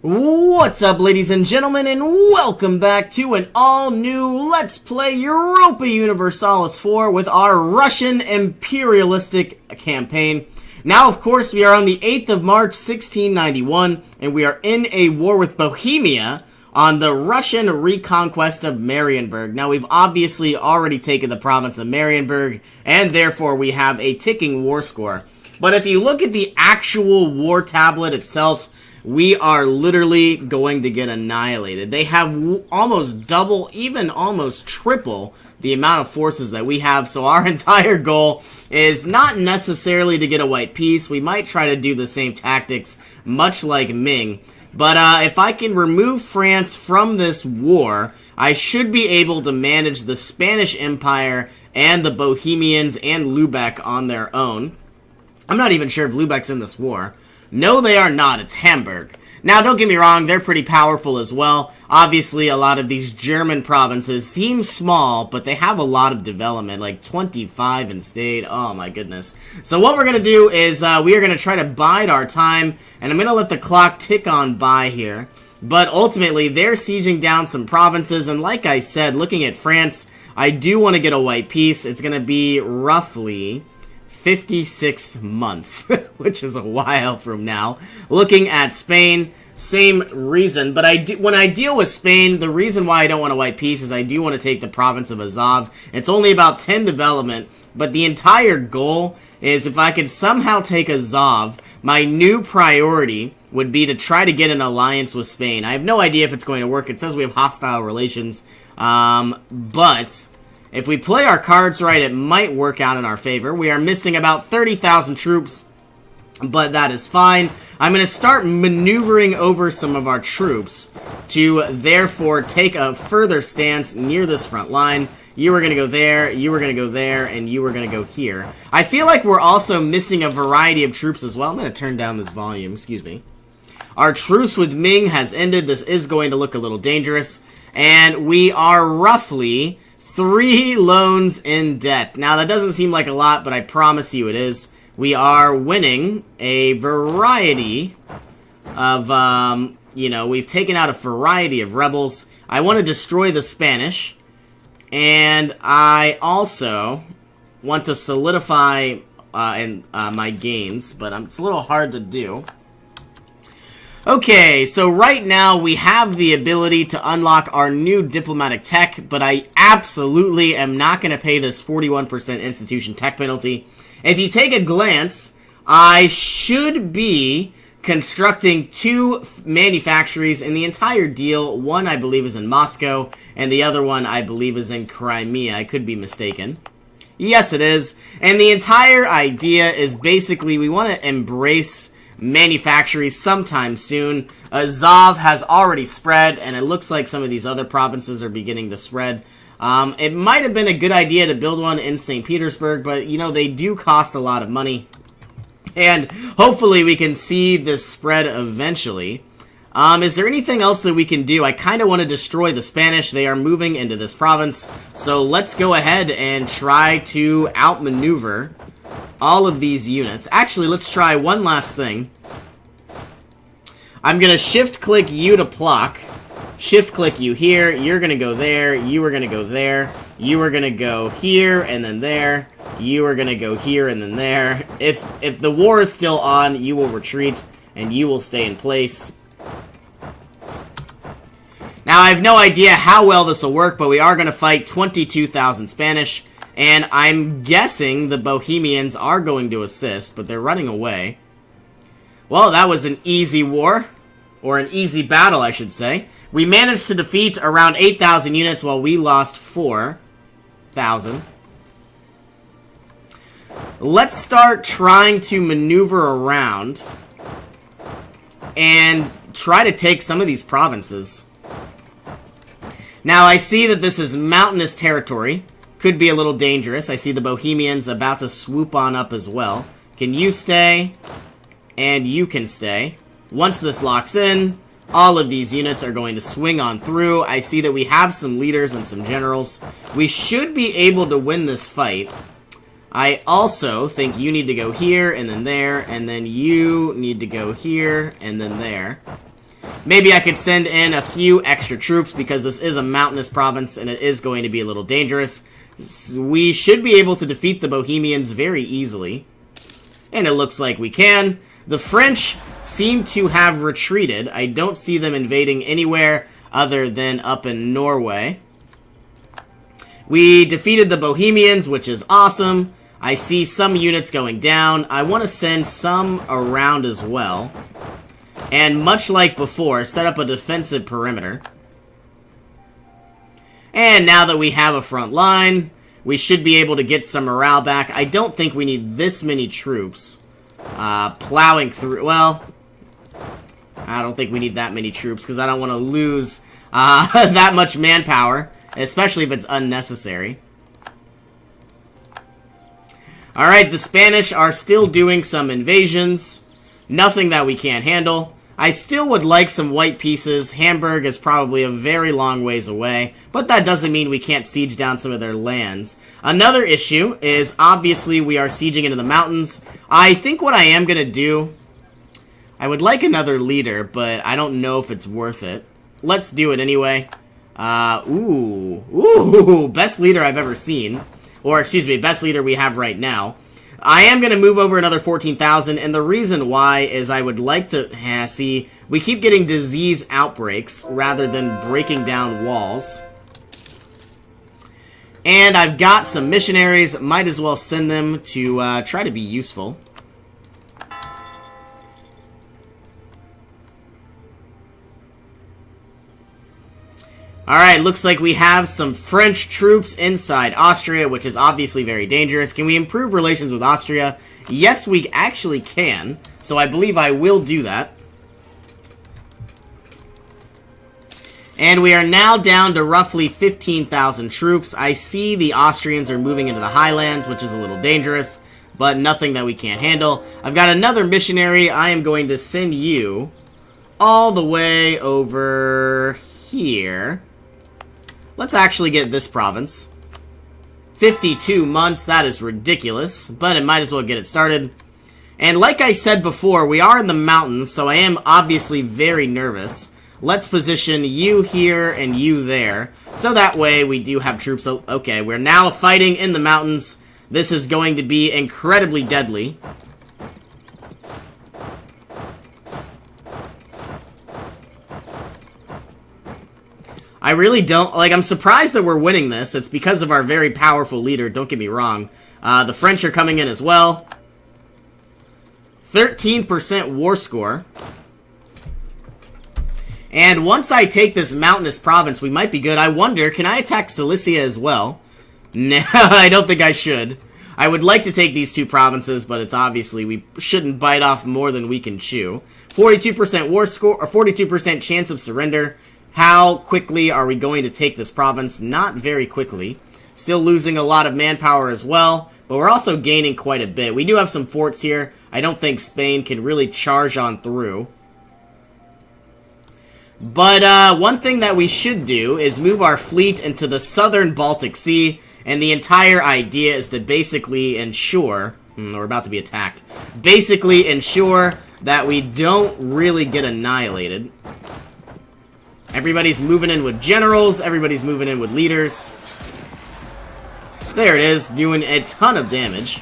What's up, ladies and gentlemen, and welcome back to an all-new Let's Play Europa Universalis 4 with our Russian imperialistic campaign. Now, of course, we are on the 8th of March, 1691, and we are in a war with Bohemia on the Russian reconquest of Marienburg. Now, we've obviously already taken the province of Marienburg, and therefore we have a ticking war score. But if you look at the actual war tablet itself, we are literally going to get annihilated. They have almost double, even almost triple the amount of forces that we have. So our entire goal is not necessarily to get a white peace. We might try to do the same tactics, much like Ming. But if I can remove France from this war, I should be able to manage the Spanish Empire and the Bohemians and Lubeck on their own. I'm not even sure if Lubeck's in this war. No, they are not. It's Hamburg. Now, don't get me wrong, they're pretty powerful as well. Obviously, a lot of these German provinces seem small, but they have a lot of development, like 25 in state. Oh, my goodness. So what we're going to do is we are going to try to bide our time, and I'm going to let the clock tick on by here. But ultimately, they're sieging down some provinces, and like I said, looking at France, I do want to get a white peace. It's going to be roughly 56 months, which is a while from now. Looking at Spain, same reason, but when I deal with Spain, the reason why I don't want a white peace is I do want to take the province of Azov. It's only about 10 development, but the entire goal is if I could somehow take Azov, my new priority would be to try to get an alliance with Spain. I have no idea if it's going to work. It says we have hostile relations, but if we play our cards right, it might work out in our favor. We are missing about 30,000 troops, but that is fine. I'm going to start maneuvering over some of our troops to therefore take a further stance near this front line. You were going to go there, you were going to go there, and you were going to go here. I feel like we're also missing a variety of troops as well. I'm going to turn down this volume, excuse me. Our truce with Ming has ended. This is going to look a little dangerous, and we are roughly 3 loans in debt. Now, that doesn't seem like a lot, but I promise you it is. We are winning a variety of, we've taken out a variety of rebels. I want to destroy the Spanish, and I also want to solidify my gains, but it's a little hard to do. Okay, so right now we have the ability to unlock our new diplomatic tech, but I absolutely am not going to pay this 41% institution tech penalty. If you take a glance, I should be constructing 2 manufactories in the entire deal. One, I believe, is in Moscow, and the other one, I believe, is in Crimea. I could be mistaken. Yes, it is. And the entire idea is basically we want to embrace manufactories sometime soon. Azov has already spread, and it looks like some of these other provinces are beginning to spread. It might have been a good idea to build one in St. Petersburg, but, they do cost a lot of money. And hopefully we can see this spread eventually. Is there anything else that we can do? I kind of want to destroy the Spanish. They are moving into this province. So let's go ahead and try to outmaneuver all of these units. Actually, let's try one last thing. I'm going to shift-click you to block. Shift-click you here. You're going to go there. You are going to go there. You are going to go here and then there. You are going to go here and then there. If the war is still on, you will retreat and you will stay in place. Now, I have no idea how well this will work, but we are going to fight 22,000 Spanish. And I'm guessing the Bohemians are going to assist, but they're running away. Well, that was an easy war. Or an easy battle, I should say. We managed to defeat around 8,000 units while we lost 4,000. Let's start trying to maneuver around and try to take some of these provinces. Now, I see that this is mountainous territory. Could be a little dangerous. I see the Bohemians about to swoop on up as well. Can you stay? And you can stay. Once this locks in, all of these units are going to swing on through. I see that we have some leaders and some generals. We should be able to win this fight. I also think you need to go here and then there, and then you need to go here and then there. Maybe I could send in a few extra troops because this is a mountainous province and it is going to be a little dangerous. We should be able to defeat the Bohemians very easily. And it looks like we can. The French seem to have retreated. I don't see them invading anywhere other than up in Norway. We defeated the Bohemians, which is awesome. I see some units going down. I want to send some around as well. And much like before, set up a defensive perimeter. And now that we have a front line, we should be able to get some morale back. I don't think we need this many troops plowing through. Well, I don't think we need that many troops because I don't want to lose that much manpower, especially if it's unnecessary. Alright, the Spanish are still doing some invasions. Nothing that we can't handle. I still would like some white pieces. Hamburg is probably a very long ways away, but that doesn't mean we can't siege down some of their lands. Another issue is, obviously, we are sieging into the mountains. I think what I am going to do, I would like another leader, but I don't know if it's worth it. Let's do it anyway. Ooh, best leader I've ever seen. Or, excuse me, best leader we have right now. I am going to move over another 14,000, and the reason why is I would like to see... We keep getting disease outbreaks rather than breaking down walls. And I've got some missionaries. Might as well send them to try to be useful. Alright, looks like we have some French troops inside Austria, which is obviously very dangerous. Can we improve relations with Austria? Yes, we actually can. So I believe I will do that. And we are now down to roughly 15,000 troops. I see the Austrians are moving into the highlands, which is a little dangerous, but nothing that we can't handle. I've got another missionary. I am going to send you all the way over here. Let's actually get this province. 52 months, that is ridiculous, but it might as well get it started. And like I said before, we are in the mountains, so I am obviously very nervous. Let's position you here and you there, so that way we do have troops. Okay, we're now fighting in the mountains. This is going to be incredibly deadly. I really don't... Like, I'm surprised that we're winning this. It's because of our very powerful leader, don't get me wrong. The French are coming in as well. 13% war score. And once I take this mountainous province, we might be good. I wonder, can I attack Cilicia as well? No, I don't think I should. I would like to take these two provinces, but it's obviously we shouldn't bite off more than we can chew. 42% war score, or 42% chance of surrender. How quickly are we going to take this province? Not very quickly. Still losing a lot of manpower as well, but we're also gaining quite a bit. We do have some forts here. I don't think Spain can really charge on through. But one thing that we should do is move our fleet into the southern Baltic Sea, and the entire idea is to basically ensure... we're about to be attacked. Basically ensure that we don't really get annihilated. Everybody's moving in with generals. Everybody's moving in with leaders. There it is, doing a ton of damage.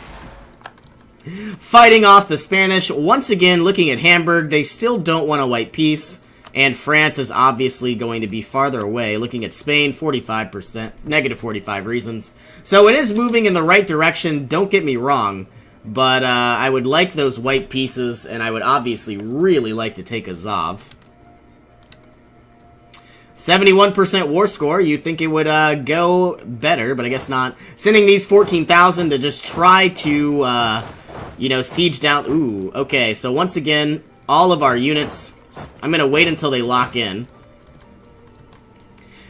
Fighting off the Spanish. Once again, looking at Hamburg, they still don't want a white peace. And France is obviously going to be farther away. Looking at Spain, 45%, negative 45 reasons. So it is moving in the right direction, don't get me wrong. But I would like those white pieces, and I would obviously really like to take Azov. 71% war score. You'd think it would go better, but I guess not. Sending these 14,000 to just try to, you know, siege down. Ooh, okay. So once again, all of our units, I'm going to wait until they lock in.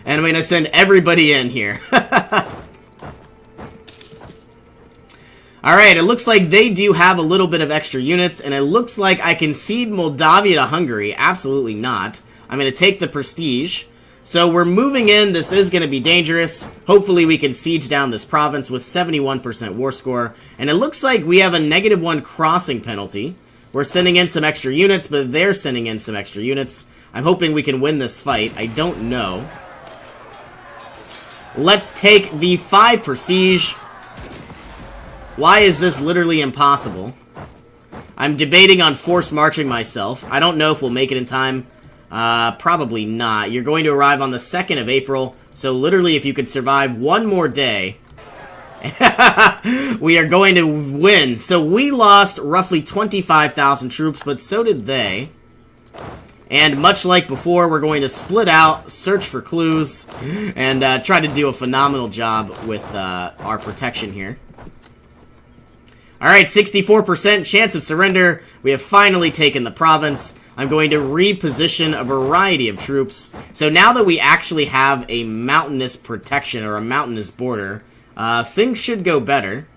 And I'm going to send everybody in here. Alright, it looks like they do have a little bit of extra units, and it looks like I can cede Moldavia to Hungary. Absolutely not. I'm going to take the prestige. So we're moving in. This is going to be dangerous. Hopefully we can siege down this province with 71% war score. And it looks like we have a -1 crossing penalty. We're sending in some extra units, but they're sending in some extra units. I'm hoping we can win this fight. I don't know. Let's take the 5 Prestige. Why is this literally impossible? I'm debating on force marching myself. I don't know if we'll make it in time. Probably not. You're going to arrive on the 2nd of April, so literally if you could survive one more day, we are going to win. So we lost roughly 25,000 troops, but so did they. And much like before, we're going to split out, search for clues, and try to do a phenomenal job with our protection here. Alright, 64% chance of surrender. We have finally taken the province. I'm going to reposition a variety of troops. So now that we actually have a mountainous protection, or a mountainous border, things should go better.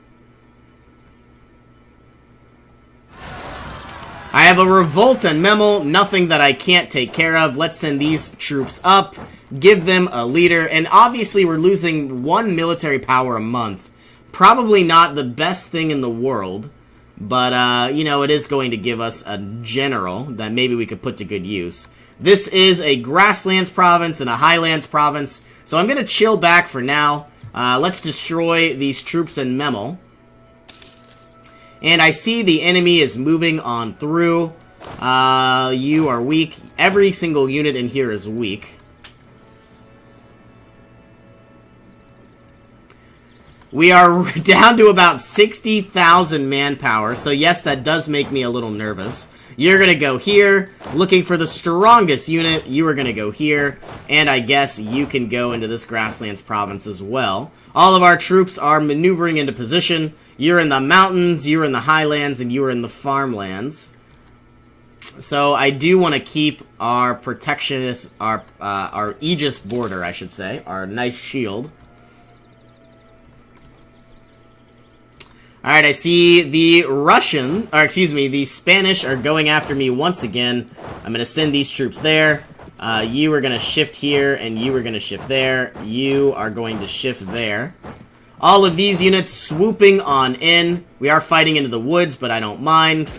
I have a revolt and Memel, nothing that I can't take care of. Let's send these troops up, give them a leader, and obviously we're losing 1 military power a month. Probably not the best thing in the world, but, you know, it is going to give us a general that maybe we could put to good use. This is a grasslands province and a highlands province, so I'm going to chill back for now. Let's destroy these troops in Memel. And I see the enemy is moving on through. You are weak. Every single unit in here is weak. We are down to about 60,000 manpower. So yes, that does make me a little nervous. You're going to go here, looking for the strongest unit. You are going to go here. And I guess you can go into this grasslands province as well. All of our troops are maneuvering into position. You're in the mountains, you're in the highlands, and you're in the farmlands. So I do want to keep our protectionist, our Aegis border, I should say, our nice shield. Alright, I see the the Spanish are going after me once again. I'm going to send these troops there. You are going to shift here, and you are going to shift there. You are going to shift there. All of these units swooping on in. We are fighting into the woods, but I don't mind.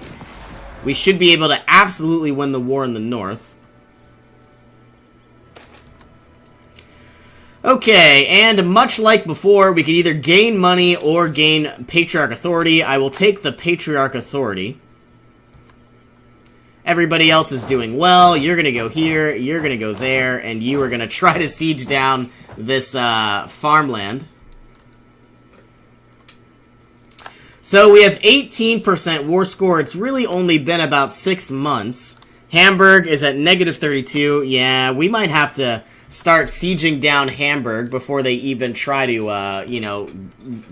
We should be able to absolutely win the war in the north. Okay, and much like before, we could either gain money or gain Patriarch Authority. I will take the Patriarch Authority. Everybody else is doing well. You're going to go here, you're going to go there, and you are going to try to siege down this farmland. So we have 18% war score. It's really only been about 6 months. Hamburg is at -32. Yeah, we might have to start sieging down Hamburg before they even try to, you know,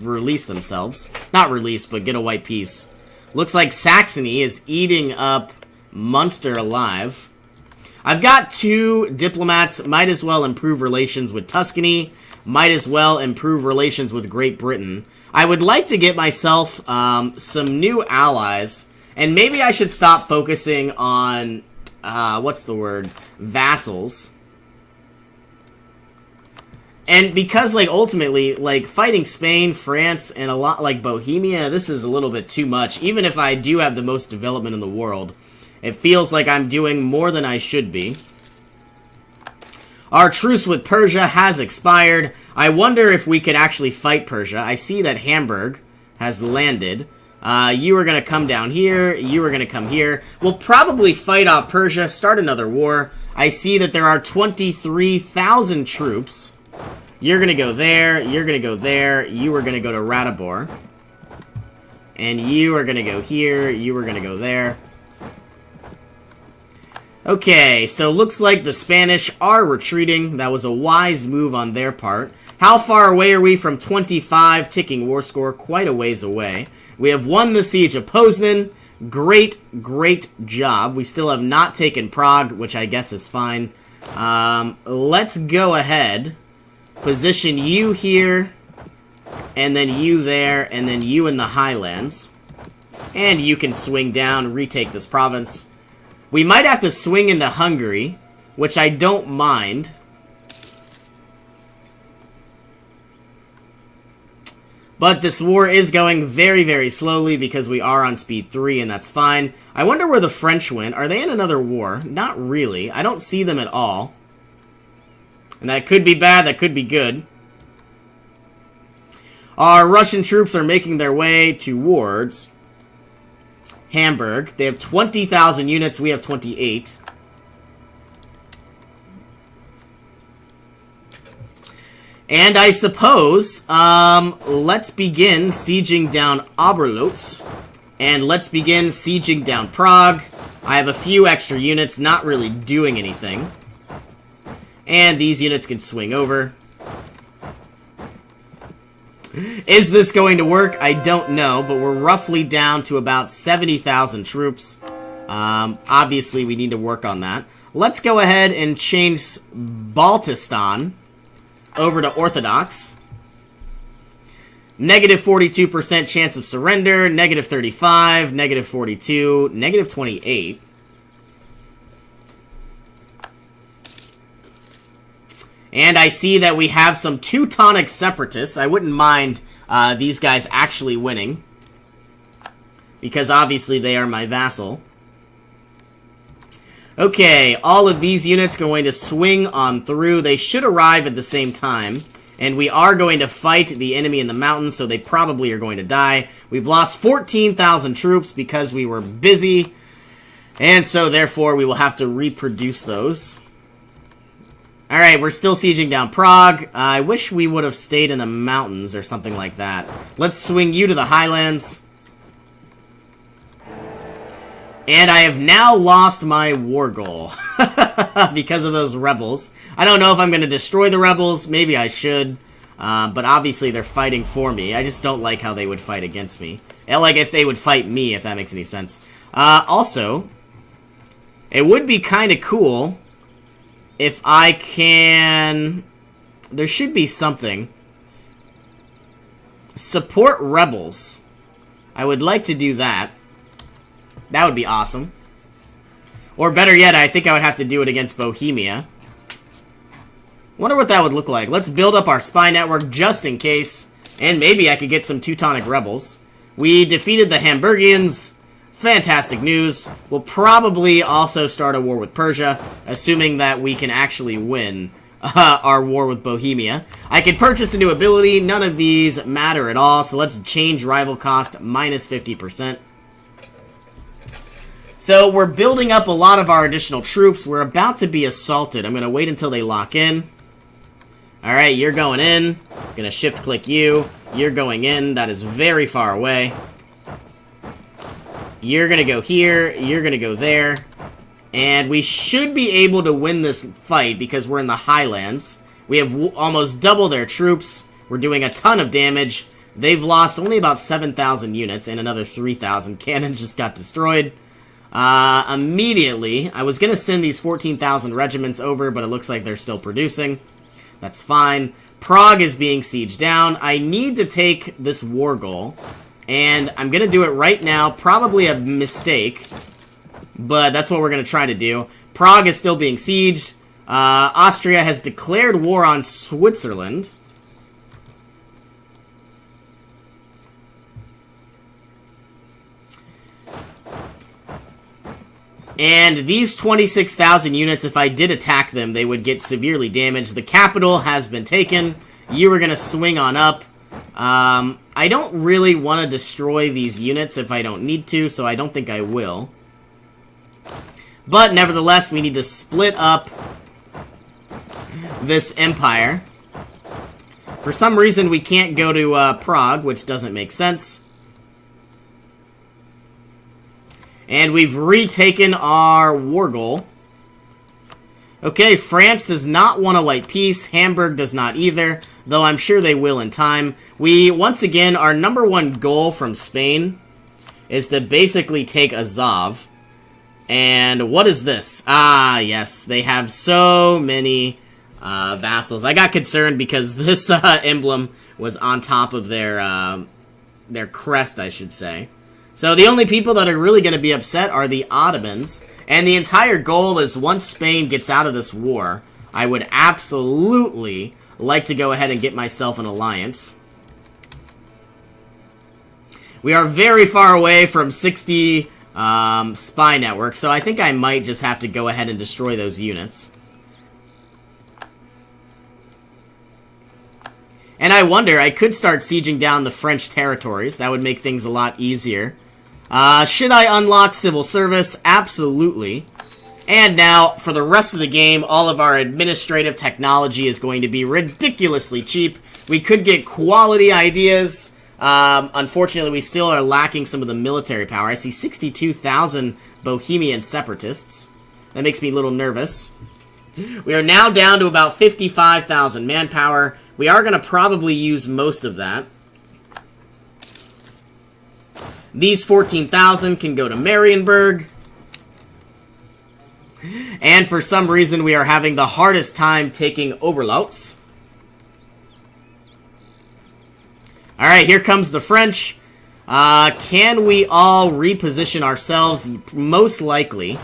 release themselves. Not release, but get a white peace. Looks like Saxony is eating up Munster alive. I've got 2 diplomats. Might as well improve relations with Tuscany. Might as well improve relations with Great Britain. I would like to get myself some new allies, and maybe I should stop focusing on, what's the word, vassals. And because, like, ultimately, like, fighting Spain, France, and a lot, like, Bohemia, this is a little bit too much. Even if I do have the most development in the world, it feels like I'm doing more than I should be. Our truce with Persia has expired. I wonder if we could actually fight Persia. I see that Hamburg has landed. You are going to come down here. You are going to come here. We'll probably fight off Persia, start another war. I see that there are 23,000 troops. You're going to go there. You're going to go there. You are going to go to Ratibor. And you are going to go here. You are going to go there. Okay, so looks like the Spanish are retreating. That was a wise move on their part. How far away are we from 25? Ticking war score, quite a ways away. We have won the siege of Poznan. Great, great job. We still have not taken Prague, which I guess is fine. Let's go ahead. Position you here, and then you there, and then you in the highlands. And you can swing down, retake this province. We might have to swing into Hungary, which I don't mind. But this war is going very, very slowly because we are on speed 3, and that's fine. I wonder where the French went. Are they in another war? Not really. I don't see them at all. And that could be bad, that could be good. Our Russian troops are making their way towards Hamburg. They have 20,000 units, we have 28. And I suppose, let's begin sieging down Oberlotz. And let's begin sieging down Prague. I have a few extra units, not really doing anything. And these units can swing over. Is this going to work? I don't know, but we're roughly down to about 70,000 troops. Obviously, we need to work on that. Let's go ahead and change Baltistan over to Orthodox. Negative 42% chance of surrender, negative 35, negative 42, negative 28. And I see that we have some Teutonic separatists. I wouldn't mind these guys actually winning, because obviously they are my vassal. Okay, all of these units going to swing on through. They should arrive at the same time. And we are going to fight the enemy in the mountains, so they probably are going to die. We've lost 14,000 troops because we were busy. And so, therefore, we will have to reproduce those. Alright, we're still sieging down Prague. I wish we would have stayed in the mountains or something like that. Let's swing you to the highlands. And I have now lost my war goal because of those rebels. I don't know if I'm going to destroy the rebels. Maybe I should. But obviously they're fighting for me. I just don't like how they would fight against me. Like if they would fight me, if that makes any sense. Also, it would be kind of cool if I can... There should be something. Support rebels. I would like to do that. That would be awesome. Or better yet, I think I would have to do it against Bohemia. Wonder what that would look like. Let's build up our spy network just in case. And maybe I could get some Teutonic rebels. We defeated the Hamburgians. Fantastic news. We'll probably also start a war with Persia, assuming that we can actually win our war with Bohemia. I can purchase a new ability. None of these matter at all. So let's change rival cost minus 50%. So we're building up a lot of our additional troops. We're about to be assaulted. I'm going to wait until they lock in. Alright, you're going in. I'm going to shift-click you. You're going in. That is very far away. You're going to go here. You're going to go there. And we should be able to win this fight because we're in the highlands. We have almost double their troops. We're doing a ton of damage. They've lost only about 7,000 units and another 3,000 cannons just got destroyed. Immediately, I was going to send these 14,000 regiments over, but it looks like they're still producing. That's fine. Prague is being sieged down. I need to take this war goal, and I'm going to do it right now. Probably a mistake, but that's what we're going to try to do. Prague is still being sieged. Austria has declared war on Switzerland. And these 26,000 units, if I did attack them, they would get severely damaged. The capital has been taken. You are going to swing on up. I don't really want to destroy these units if I don't need to, so I don't think I will. But nevertheless, we need to split up this empire. For some reason, we can't go to Prague, which doesn't make sense. And we've retaken our war goal. Okay, France does not want a light peace. Hamburg does not either, though I'm sure they will in time. We, once again, our number one goal from Spain is to basically take Azov. And what is this? Ah, yes, they have so many vassals. I got concerned because this emblem was on top of their crest, I should say. So the only people that are really going to be upset are the Ottomans. And the entire goal is once Spain gets out of this war, I would absolutely like to go ahead and get myself an alliance. We are very far away from 60 spy networks, so I think I might just have to go ahead and destroy those units. And I wonder, I could start sieging down the French territories. That would make things a lot easier. Should I unlock civil service? Absolutely. And now, for the rest of the game, all of our administrative technology is going to be ridiculously cheap. We could get quality ideas. Unfortunately, we still are lacking some of the military power. I see 62,000 Bohemian separatists. That makes me a little nervous. We are now down to about 55,000 manpower. We are going to probably use most of that. These 14,000 can go to Marienburg. And for some reason, we are having the hardest time taking Oberlaus. Alright, here comes the French. Can we all reposition ourselves? Most likely.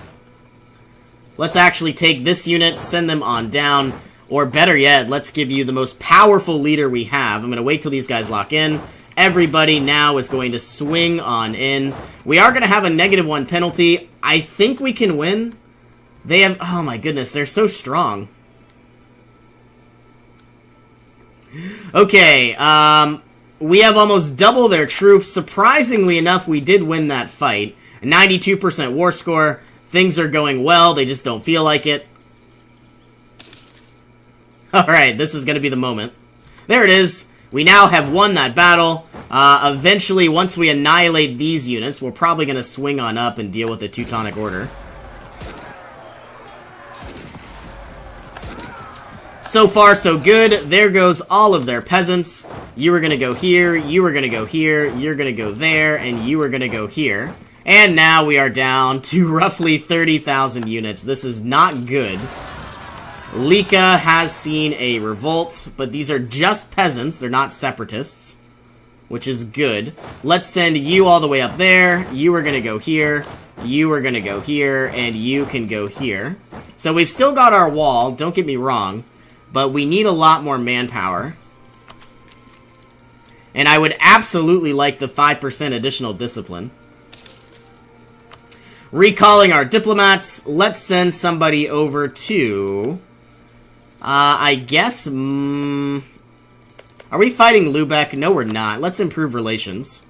Let's actually take this unit, send them on down. Or better yet, let's give you the most powerful leader we have. I'm going to wait till these guys lock in. Everybody now is going to swing on in. We are going to have a -1 penalty. I think we can win. They have... Oh my goodness, they're so strong. Okay, we have almost double their troops. Surprisingly enough, we did win that fight. 92% war score. Things are going well, they just don't feel like it. Alright, this is going to be the moment. There it is. We now have won that battle. Eventually, once we annihilate these units, we're probably going to swing on up and deal with the Teutonic Order. So far, so good. There goes all of their peasants. You were going to go here, you were going to go here, you're going to go there, and you were going to go here. And now we are down to roughly 30,000 units. This is not good. Lika has seen a revolt, but these are just peasants. They're not separatists, which is good. Let's send you all the way up there. You are going to go here. You are going to go here, and you can go here. So we've still got our wall, don't get me wrong, but we need a lot more manpower. And I would absolutely like the 5% additional discipline. Recalling our diplomats, let's send somebody over to... I guess... are we fighting Lubeck? No, we're not. Let's improve relations.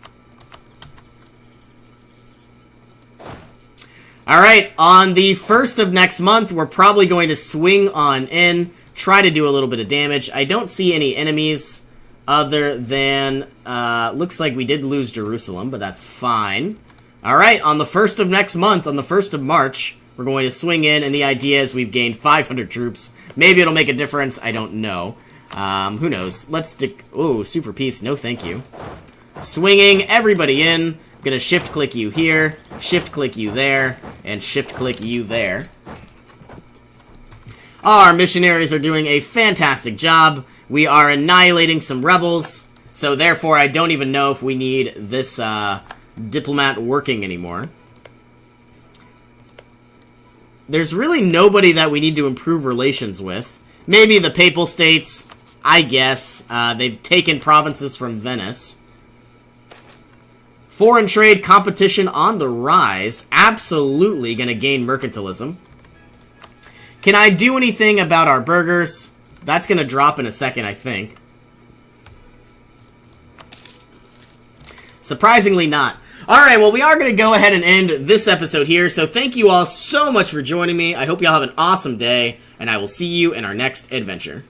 Alright, on the 1st of next month, we're probably going to swing on in, try to do a little bit of damage. I don't see any enemies other than... looks like we did lose Jerusalem, but that's fine. Alright, on the 1st of next month, on the 1st of March, we're going to swing in, and the idea is we've gained 500 troops. Maybe it'll make a difference, I don't know. Who knows? Let's stick... Oh, super peace, no thank you. Swinging everybody in. I'm gonna shift-click you here, shift-click you there, and shift-click you there. Our missionaries are doing a fantastic job. We are annihilating some rebels, so therefore I don't even know if we need this diplomat working anymore. There's really nobody that we need to improve relations with. Maybe the Papal States, I guess. They've taken provinces from Venice. Foreign trade competition on the rise. Absolutely gonna gain mercantilism. Can I do anything about our burghers? That's gonna drop in a second, I think. Surprisingly not. Alright, well, we are going to go ahead and end this episode here, so thank you all so much for joining me. I hope you all have an awesome day, and I will see you in our next adventure.